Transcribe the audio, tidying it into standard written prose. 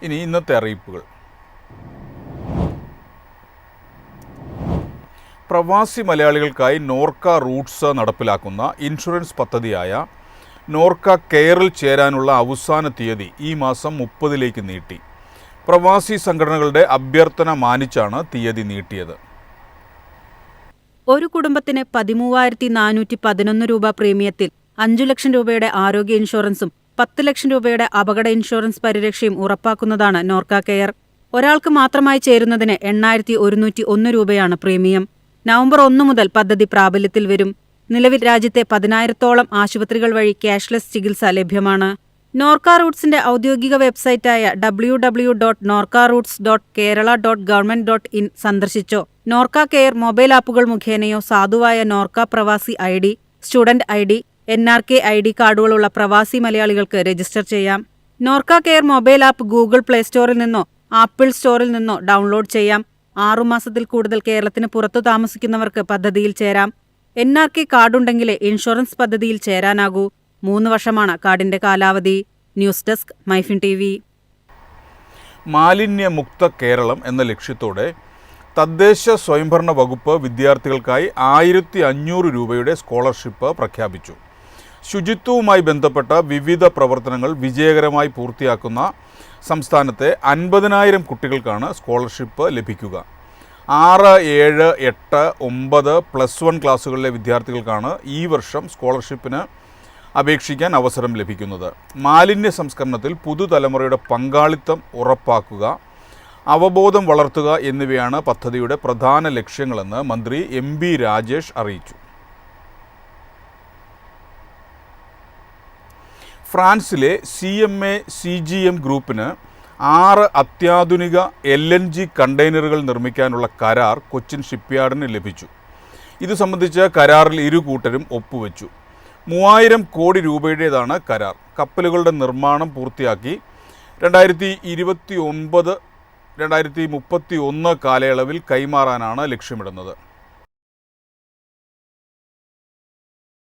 ഇനി ഇന്നത്തെ അറിയിപ്പുകൾ. പ്രവാസി മലയാളികൾക്കായി നോർക്ക റൂട്ട്സ് നടപ്പിലാക്കുന്ന ഇൻഷുറൻസ് പദ്ധതിയായ നോർക്ക കെയറിൽ ചേരാനുള്ള അവസാന തീയതി ഈ മാസം 30-ലേക്ക് നീട്ടി. പ്രവാസി സംഘടനകളുടെ അഭ്യർത്ഥന മാനിച്ചാണ് തീയതി നീട്ടിയത്. ഒരു കുടുംബത്തിന് 13,411 രൂപ പ്രീമിയത്തിൽ 5 ലക്ഷം രൂപയുടെ ആരോഗ്യ ഇൻഷുറൻസും 10 ലക്ഷം രൂപയുടെ അപകട ഇൻഷുറൻസ് പരിരക്ഷയും ഉറപ്പാക്കുന്നതാണ് നോർക്ക കെയർ. ഒരാൾക്ക് മാത്രമായി ചേരുന്നതിന് 8,101 രൂപയാണ് പ്രീമിയം. നവംബർ 1 മുതൽ പദ്ധതി പ്രാബല്യത്തിൽ വരും. നിലവിൽ രാജ്യത്തെ 10,000-ഓളം ആശുപത്രികൾ വഴി ക്യാഷ്ലെസ് ചികിത്സ ലഭ്യമാണ്. നോർക്ക റൂട്ട്സിന്റെ ഔദ്യോഗിക വെബ്സൈറ്റായ www.norcaroots.kerala.government.in സന്ദർശിച്ചോ നോർക്ക കെയർ മൊബൈൽ ആപ്പുകൾ മുഖേനയോ സാധുവായ നോർക്ക പ്രവാസി ID, student ID, NRK ID കാർഡുകളുള്ള പ്രവാസി മലയാളികൾക്ക് രജിസ്റ്റർ ചെയ്യാം. Norka care mobile app Google play സ്റ്റോറിൽ നിന്നോ ആപ്പിൾ സ്റ്റോറിൽ നിന്നോ ഡൗൺലോഡ് ചെയ്യാം. 6 മാസത്തിൽ കൂടുതൽ കേരളത്തിന് പുറത്തു താമസിക്കുന്നവർക്ക് പദ്ധതിയിൽ ചേരാം. NRK കാർഡുണ്ടെങ്കിലേ ഇൻഷുറൻസ് പദ്ധതിയിൽ ചേരാനാകൂ. 3 വർഷമാണ് കാർഡിന്റെ കാലാവധി. News desk MyFin TV. മാലിന്യമുക്ത കേരളം എന്ന ലക്ഷ്യത്തോടെ തദ്ദേശ സ്വയംഭരണ വകുപ്പ് വിദ്യാർത്ഥികൾക്കായി 1,500 രൂപയുടെ സ്കോളർഷിപ്പ് പ്രഖ്യാപിച്ചു. ശുചിത്വവുമായി ബന്ധപ്പെട്ട വിവിധ പ്രവർത്തനങ്ങൾ വിജയകരമായി പൂർത്തിയാക്കുന്ന സംസ്ഥാനത്തെ 50,000 കുട്ടികൾക്കാണ് സ്കോളർഷിപ്പ് ലഭിക്കുക. 6, 7, 8, 9 +1 ക്ലാസ്സുകളിലെ വിദ്യാർത്ഥികൾക്കാണ് ഈ വർഷം സ്കോളർഷിപ്പിന് അപേക്ഷിക്കാൻ അവസരം ലഭിക്കുന്നത്. മാലിന്യ സംസ്കരണത്തിൽ പുതുതലമുറയുടെ പങ്കാളിത്തം ഉറപ്പാക്കുക, അവബോധം വളർത്തുക എന്നിവയാണ് പദ്ധതിയുടെ പ്രധാന ലക്ഷ്യങ്ങളെന്ന് മന്ത്രി MB രാജേഷ് അറിയിച്ചു. ഫ്രാൻസിലെ CMA CGM ഗ്രൂപ്പിന് 6 അത്യാധുനിക LNG കണ്ടെയ്നറുകൾ നിർമ്മിക്കാനുള്ള കരാർ കൊച്ചിൻ ഷിപ്പ്യാർഡിന് ലഭിച്ചു. ഇത് സംബന്ധിച്ച് കരാറിൽ ഇരു കൂട്ടരും ഒപ്പുവെച്ചു. 3,000 കോടി രൂപയുടേതാണ് കരാർ. കപ്പലുകളുടെ നിർമ്മാണം പൂർത്തിയാക്കി 2029-2031 കാലയളവിൽ കൈമാറാനാണ് ലക്ഷ്യമിടുന്നത്.